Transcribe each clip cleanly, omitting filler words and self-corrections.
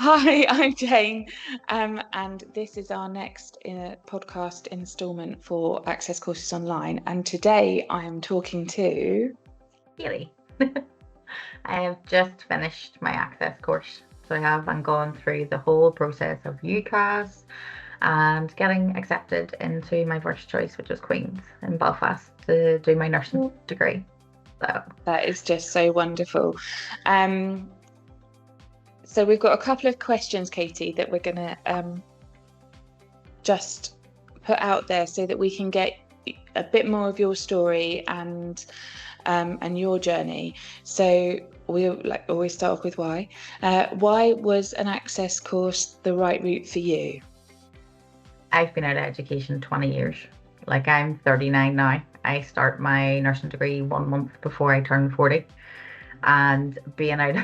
Hi, I'm Jane, and this is our next podcast instalment for Access Courses Online. And today I am talking to Really. I have just finished my access course. So I have and gone through the whole process of UCAS and getting accepted into my first choice, which was Queen's in Belfast, to do my nursing degree. So that is just so wonderful. Um, so we've got a couple of questions, Katie, that we're going to just put out there so that we can get a bit more of your story and your journey. So we like always start off with why. Why was an access course the right route for you? I've been out of education 20 years. Like, I'm 39 now. I start my nursing degree 1 month before I turn 40. And being out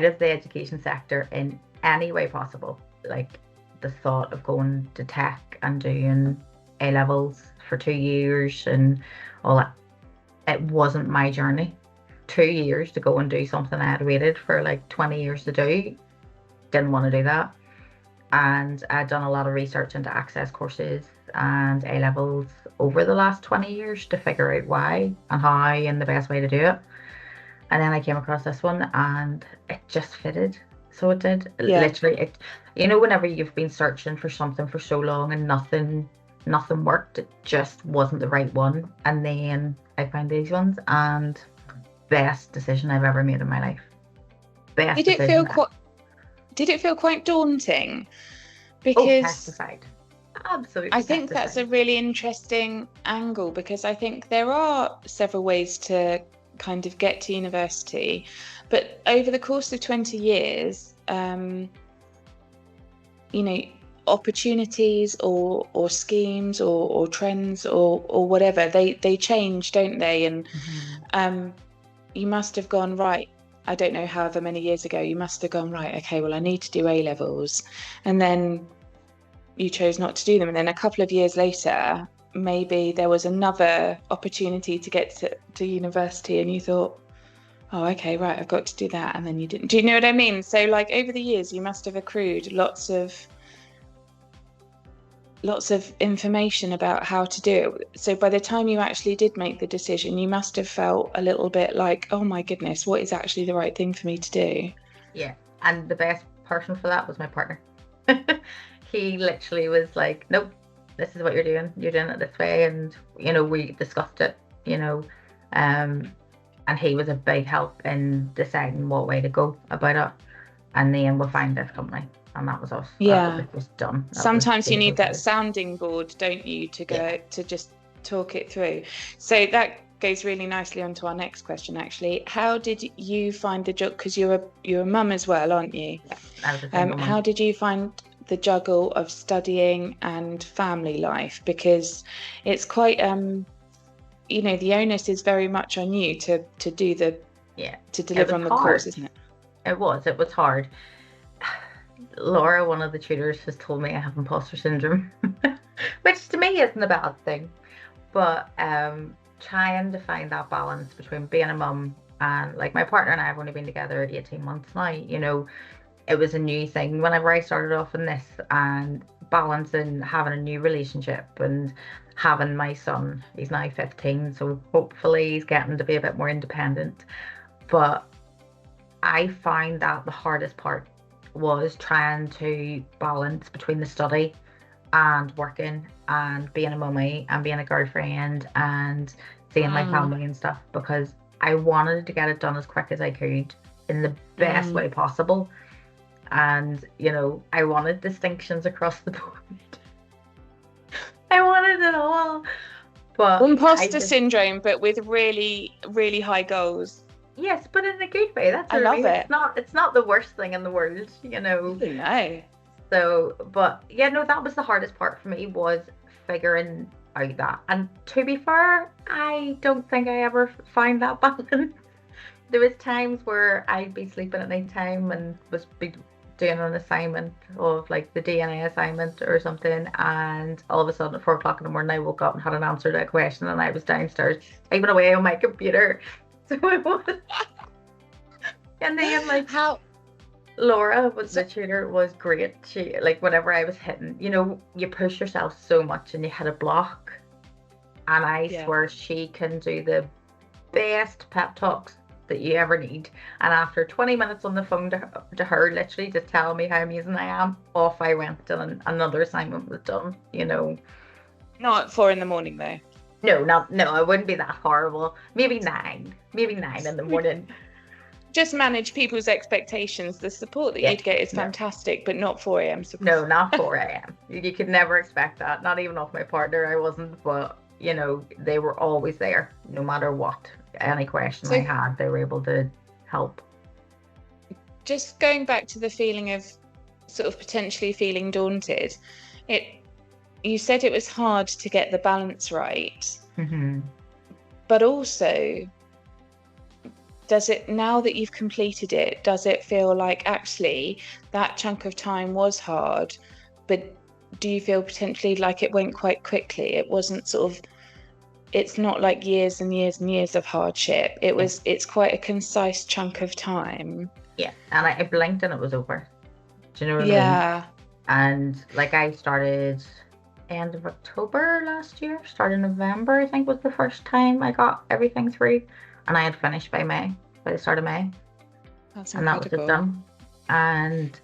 of the education sector in any way possible, like the thought of going to tech and doing A levels for 2 years and all that, it wasn't my journey. 2 years to go and do something I had waited for like 20 years to do, didn't want to do that. And I'd done a lot of research into access courses and A levels over the last 20 years to figure out why and how and the best way to do it. And then I came across this one and it just fitted. So it did. Yeah. Literally, whenever you've been searching for something for so long and nothing worked, it just wasn't the right one. And then I found these ones, and best decision I've ever made in my life. Best decision. Did it feel quite daunting? Because testified. Absolutely. I think that's a really interesting angle, because I think there are several ways to kind of get to university, but over the course of 20 years, opportunities or schemes or trends or whatever, they change, don't they? And you must have gone, right, I don't know, however many years ago, you must have gone, right, okay, well, I need to do A levels, and then you chose not to do them, and then a couple of years later maybe there was another opportunity to get to university and you thought, oh, okay, right, I've got to do that, and then you didn't. Do you know what I mean? So like over the years you must have accrued lots of information about how to do it. So by the time you actually did make the decision, you must have felt a little bit like, oh my goodness, what is actually the right thing for me to do? Yeah, and the best person for that was my partner. He literally was like, nope, this is what you're doing it this way. And we discussed it, and he was a big help in deciding what way to go about it. And then we find this company, and that was us. Yeah, it was done. Sometimes you need that sounding board, don't you, to go to just talk it through. So that goes really nicely onto our next question, actually. How did you find the job? Because you're a mum as well, aren't you? Yeah, I was a single mum. How did you find the juggle of studying and family life? Because it's quite the onus is very much on you to do the to deliver on the course, isn't it? It was hard. Laura, one of the tutors, has told me I have imposter syndrome, which to me isn't a bad thing, but trying to find that balance between being a mum and, like, my partner and I have only been together 18 months now. It was a new thing whenever I started off in this, and balancing having a new relationship and having my son. He's now 15, so hopefully he's getting to be a bit more independent. But I find that the hardest part was trying to balance between the study and working and being a mummy and being a girlfriend and seeing my family and stuff, because I wanted to get it done as quick as I could in the best way possible. And I wanted distinctions across the board. I wanted it all. But imposter syndrome, but with really, really high goals. Yes, but in a good way. That's I love it. It's not the worst thing in the world, No. So, but that was the hardest part for me, was figuring out that. And to be fair, I don't think I ever find that balance. There was times where I'd be sleeping at night time and was doing an assignment of like the DNA assignment or something, and all of a sudden at 4 o'clock in the morning I woke up and had an answer to a question, and I was downstairs typing away on my computer. So it was. And then, like, how Laura was So, the tutor was great. She like whenever I was hitting, you push yourself so much and you hit a block. And I yeah. swear she can do the best pep talks that you ever need. And after 20 minutes on the phone to her, literally just telling me how amazing I am, off I went and another assignment was done. Not at 4 in the morning though. No, no, it wouldn't be that horrible. Maybe nine in the morning. Just manage people's expectations. The support that Yeah, you'd get is no. fantastic, but not 4 a.m. support. No, not 4 a.m. You could never expect that. Not even off my partner, I wasn't. But, they were always there, no matter what. Any question I So had, they were able to help. just going back to the feeling of sort of potentially feeling daunted, you said it was hard to get the balance right, Mm-hmm. but also, now that you've completed it, does it feel like actually that chunk of time was hard, but do you feel potentially like it went quite quickly? It wasn't sort of, it's not like years and years and years of hardship. Yeah, It's quite a concise chunk of time. yeah. And I blinked and it was over. Do you know what I mean? Yeah. And like I started end of October last year, start of November, I think was the first time I got everything through. And I had finished by the start of May. That's And that was it incredible. done. And,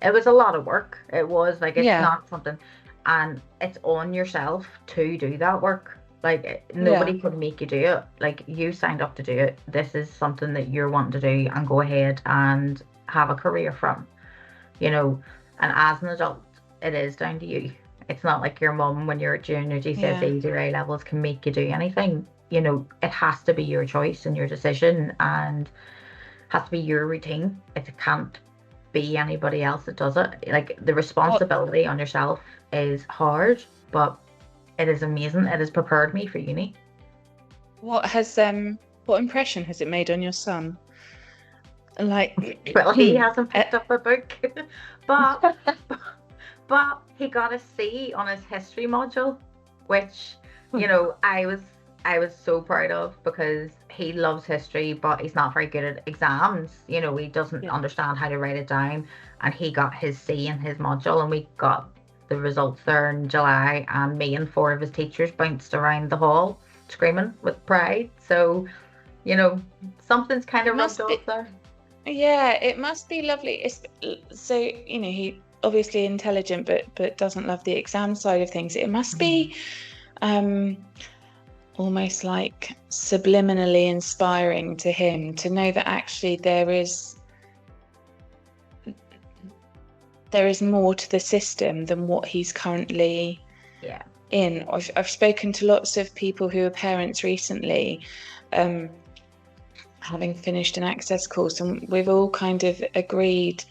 it was a lot of work. It was like, it's Yeah. not something, and it's on yourself to do that work. Like, Yeah. nobody could make you do it. Like, you signed up to do it. This is something that you're wanting to do and go ahead and have a career from, you know. And as an adult, it is down to you. It's not like your mum when you're doing your Yeah. GCSEs or A levels can make you do anything. It has to be your choice and your decision and has to be your routine. It can't be anybody else that does it. Like the What responsibility on yourself is hard, but it is amazing. It has prepared me for uni. what has what impression has it made on your son? Like Well, he hasn't uh, picked up a book, but he got a C on his history module, which I was so proud of because he loves history, but he's not very good at exams. He doesn't yeah. understand how to write it down, and he got his C in his module, and we got the results there in July, and me and four of his teachers bounced around the hall screaming with pride. So, something's kind It of rubbed must off be, there. yeah, it must be lovely. So, he obviously intelligent, but doesn't love the exam side of things. It must be um almost like subliminally inspiring to him to know that actually there is more to the system than what he's currently Yeah. in. I've spoken to lots of people who are parents recently, having finished an access course, and we've all kind of agreed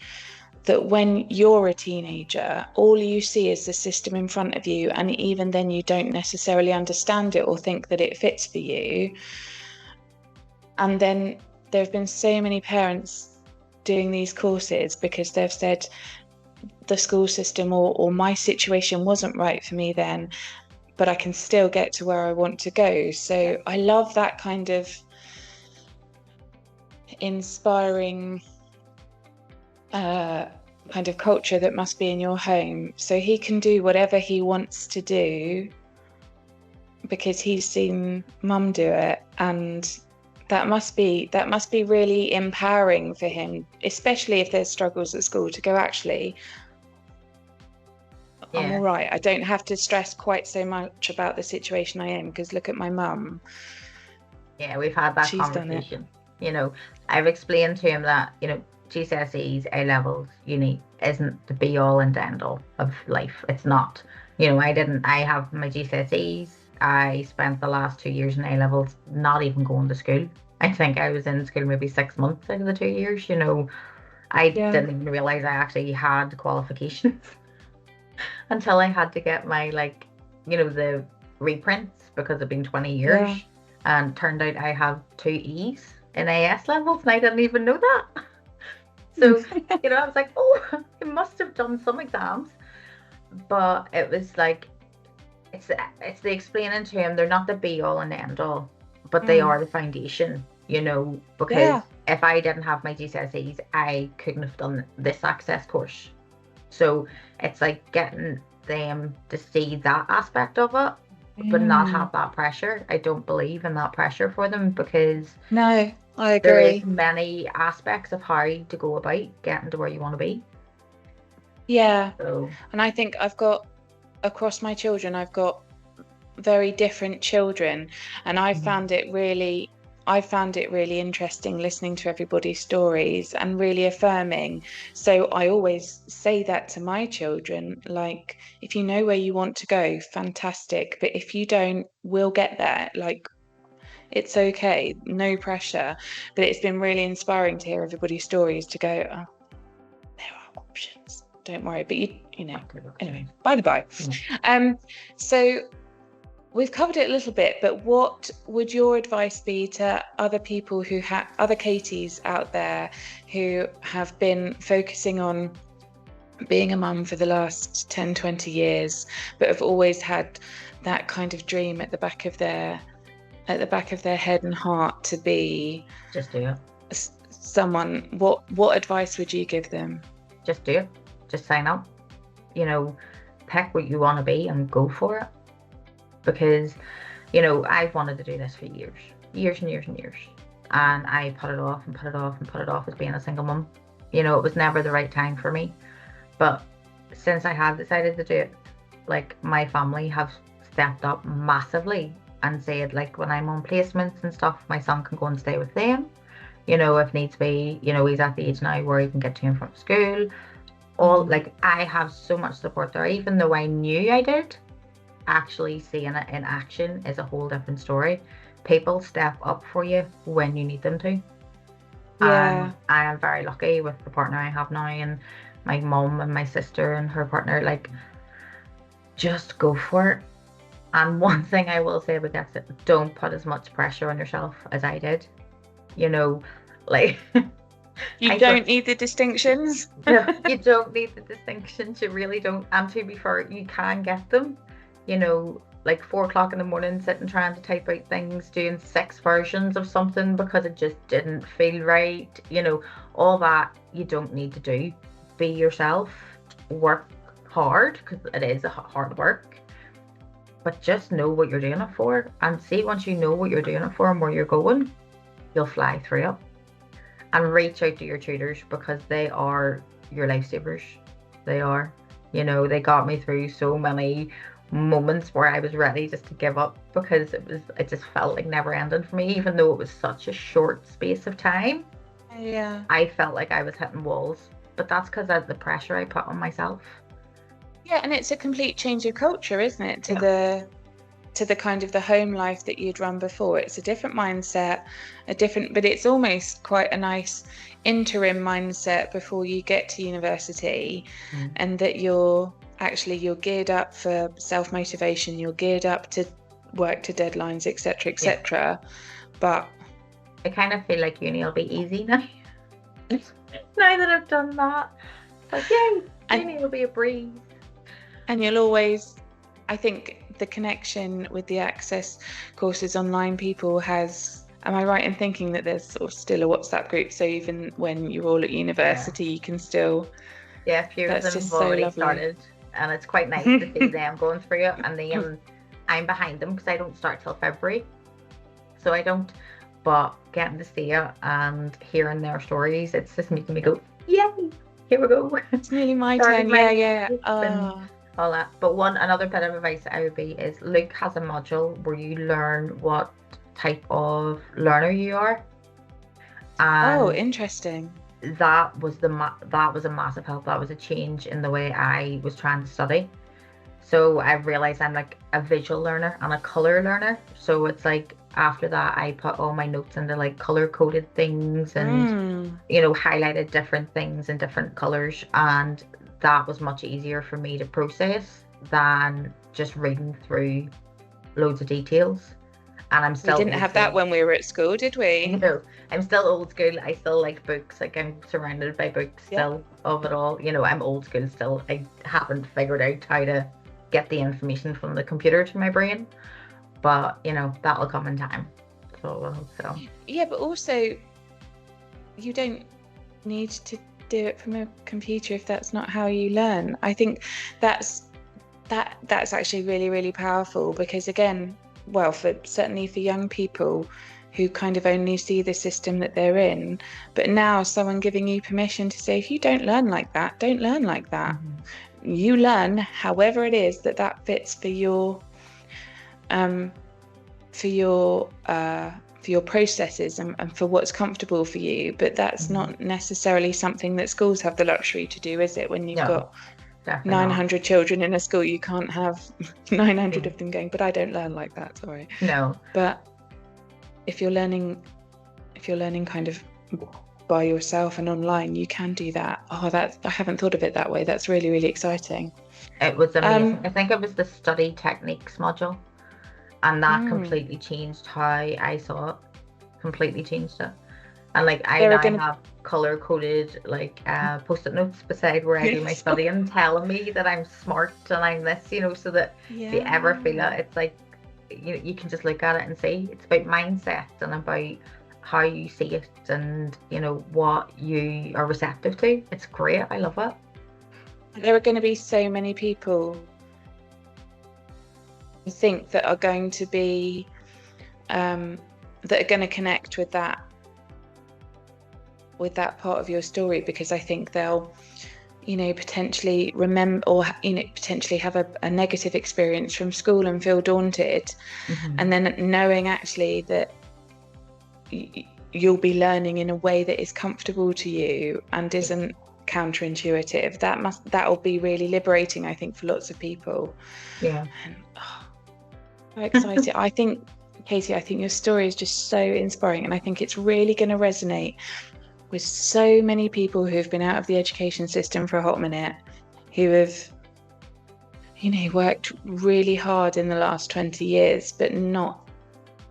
that when you're a teenager, all you see is the system in front of you, and even then you don't necessarily understand it or think that it fits for you. And then there have been so many parents doing these courses because they've said the school system or my situation wasn't right for me then, but I can still get to where I want to go. So I love that kind of inspiring kind of culture that must be in your home. So he can do whatever he wants to do because he's seen mum do it, and that must be really empowering for him, especially if there's struggles at school, to go, actually, I'm all right. I don't have to stress quite so much about the situation I am because look at my mum. Yeah, we've had that She's done it. conversation. I've explained to him that, GCSEs, A levels, uni isn't the be all and end all of life. It's not. I have my GCSEs. I spent the last 2 years in A levels not even going to school. I think I was in school maybe 6 months out of the 2 years. I Yeah. didn't even realize I actually had qualifications until I had to get my the reprints because it'd been 20 years. Yeah. And turned out I have 2 E's in AS levels and I didn't even know that. So, I was like, oh, I must have done some exams. But it was like, it's the explaining to him they're not the be all and end all, but they are the foundation, because Yeah. if I didn't have my GCSEs, I couldn't have done this access course. So it's like getting them to see that aspect of it, but not have that pressure. I don't believe in that pressure for them, because no, I there is agree. many aspects of how to go about getting to where you want to be. Yeah. So And I think across my children, I've got very different children, and I found it really interesting listening to everybody's stories and really affirming. So I always say that to my children, like, if you know where you want to go, fantastic, but if you don't, we'll get there. Like, it's okay, no pressure. But it's been really inspiring to hear everybody's stories, to go, oh, there are options, don't worry. But you know, anyway, by the by. So we've covered it a little bit, but what would your advice be to other people who have other Katies out there who have been focusing on being a mum for the last 10, 20 years, but have always had that kind of dream at the back of their head and heart to be just do it. Someone? What advice would you give them? Just do it. Just sign up. You know, pick what you want to be and go for it. Because, you know, I've wanted to do this for years and years and years. And I put it off and put it off and put it off as being a single mum. You know, it was never the right time for me. But since I have decided to do it, like, my family have stepped up massively and said, like, when I'm on placements and stuff, my son can go and stay with them. You know, if needs be, you know, he's at the age now where he can get to and from school. Like, I have so much support there, even though I knew I did. Actually seeing it in action is a whole different story. People step up for you when you need them to. Yeah. I am very lucky with the partner I have now, and my mum and my sister and her partner. Like, just go for it. And one thing I will say about that, don't put as much pressure on yourself as I did. You know, like, you don't need the distinctions. No, you don't need the distinctions. You really don't. And to be fair, you can get them. You know, like 4 o'clock in the morning, sitting trying to type out things, doing 6 versions of something because it just didn't feel right. You know, all that you don't need to do. Be yourself. Work hard, because it is a hard work. But just know what you're doing it for. And see, once you know what you're doing it for and where you're going, you'll fly through it. And reach out to your tutors, because they are your lifesavers. They are. You know, they got me through so many moments where I was ready just to give up, because it just felt like never ending for me, even though it was such a short space of time. Yeah. I felt like I was hitting walls, but that's because of the pressure I put on myself. Yeah, and it's a complete change of culture, isn't it? To the kind of the home life that you'd run before. It's a different mindset, but it's almost quite a nice interim mindset before you get to university, and that you're geared up for self-motivation, you're geared up to work to deadlines, etc., etc. But I kind of feel like uni will be easy now. Now that I've done that, like, yay, uni will be a breeze. And you'll always, I think, the connection with the Access courses online people has. Am I right in thinking that there's sort of still a WhatsApp group? So even when you're all at university, you can still. Yeah, a few of them have already started, and it's quite nice to see them going through it. And then I'm behind them because I don't start till February, so I don't. But getting to see it and hearing their stories, it's just making me go, yay! Here we go. It's nearly my turn. Yeah. All that. But another bit of advice I would be is, Luke has a module where you learn what type of learner you are. And interesting. That was a massive help. That was a change in the way I was trying to study. So I realized I'm like a visual learner and a color learner. So it's like, after that, I put all my notes into like color coded things and you know, highlighted different things in different colors, and that was much easier for me to process than just reading through loads of details. And I'm still. We didn't have that when we were at school, did we? No, I'm still old school. I still like books. Like, I'm surrounded by books still of it all. You know, I'm old school still. I haven't figured out how to get the information from the computer to my brain. But, you know, that'll come in time. So. Yeah, but also, you don't need to do it from a computer if that's not how you learn. I think that's actually really, really powerful, because again, well, certainly for young people who kind of only see the system that they're in, but now someone giving you permission to say, if you don't learn like that, don't learn like that. You learn however it is that fits for your processes and for what's comfortable for you. But that's not necessarily something that schools have the luxury to do, is it? When you've got 900 children in a school, you can't have 900 of them going, but I don't learn like that, sorry. No. But if you're learning kind of by yourself and online, you can do that. I haven't thought of it that way. That's really, really exciting. It was amazing. I think it was the study techniques module, and that completely changed how I saw it. Completely changed it. And like I now have color coded like post-it notes beside where I do my studying, telling me that I'm smart and I'm this, so that if you ever feel it, it's like you can just look at it and see. It's about mindset and about how you see it, and what you are receptive to. It's great. I love it. There are going to be so many people, I think, that are going to be that are going to connect with that part of your story, because I think they'll potentially remember, or potentially have a negative experience from school and feel daunted, and then knowing actually that you'll be learning in a way that is comfortable to you and isn't counterintuitive. That'll be really liberating, I think, for lots of people. Yeah. And so excited. I think, Katie, your story is just so inspiring, and I think it's really going to resonate with so many people who have been out of the education system for a hot minute, who have worked really hard in the last 20 years, but not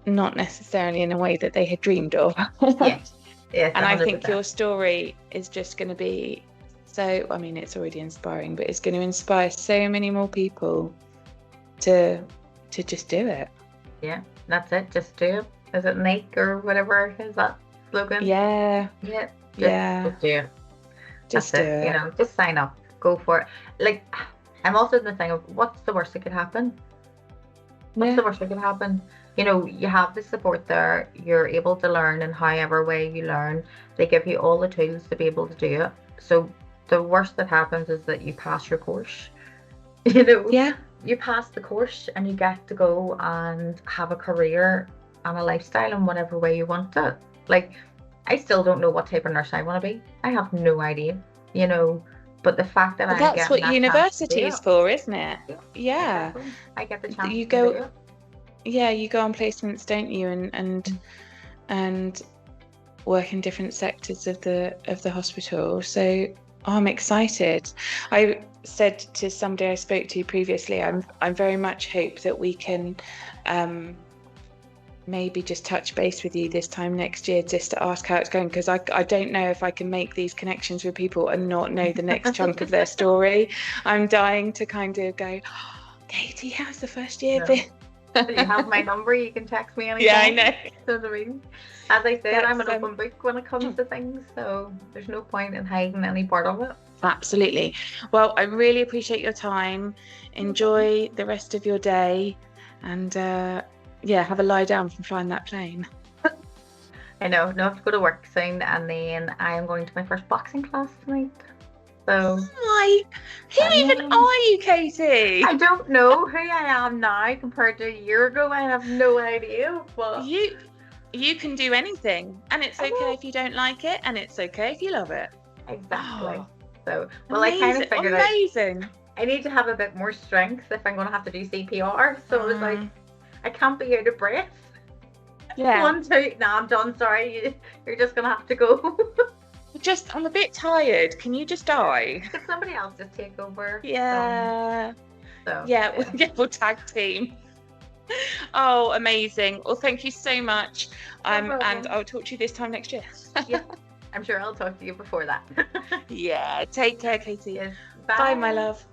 necessarily in a way that they had dreamed of. Yes, and I think your story is just going to be so, I mean, it's already inspiring, but it's going to inspire so many more people to just do it. Yeah, that's it. Just do it. Is it Nike or whatever is that slogan? Yeah. Just do it. Just do it. Just sign up. Go for it. Like, I'm also in the thing of, what's the worst that could happen? What's the worst that could happen? You have the support there. You're able to learn in however way you learn. They give you all the tools to be able to do it. So the worst that happens is that you pass your course. Yeah. You pass the course and you get to go and have a career and a lifestyle in whatever way you want it. Like, I still don't know what type of nurse I want to be. I have no idea, but the fact that that's what university is for, isn't it? Yeah. Exactly. I get the chance you to go do it. Yeah, you go on placements, don't you, and work in different sectors of the hospital. So I'm excited. I said to somebody I spoke to previously, I'm very much hope that we can maybe just touch base with you this time next year, just to ask how it's going, because I don't know if I can make these connections with people and not know the next chunk of their story. I'm dying to kind of go, Katie, how's the first year been? You have my number, you can text me anytime. Yeah, I know. So what I mean, as I said, I'm an open book when it comes to things, so there's no point in hiding any part of it. Absolutely. Well, I really appreciate your time. Enjoy the rest of your day, and have a lie down from flying that plane. I know. No, I have to go to work soon, and then I am going to my first boxing class tonight. So, who even are you, Katie? I don't know who I am now compared to a year ago. I have no idea. But you can do anything, and it's okay if you don't like it, and it's okay if you love it. Exactly. So, amazing. I kind of figured out I need to have a bit more strength if I'm going to have to do CPR. So it was like, I can't be out of breath. Yeah. 1, 2. No, I'm done. Sorry, you're just going to have to go. I'm a bit tired. Can you just die? Could somebody else just take over? Yeah. We'll tag team. Oh, amazing. Well, thank you so much. And I'll talk to you this time next year. Yeah, I'm sure I'll talk to you before that. Yeah. Take care, Katie. Yes. Bye, my love.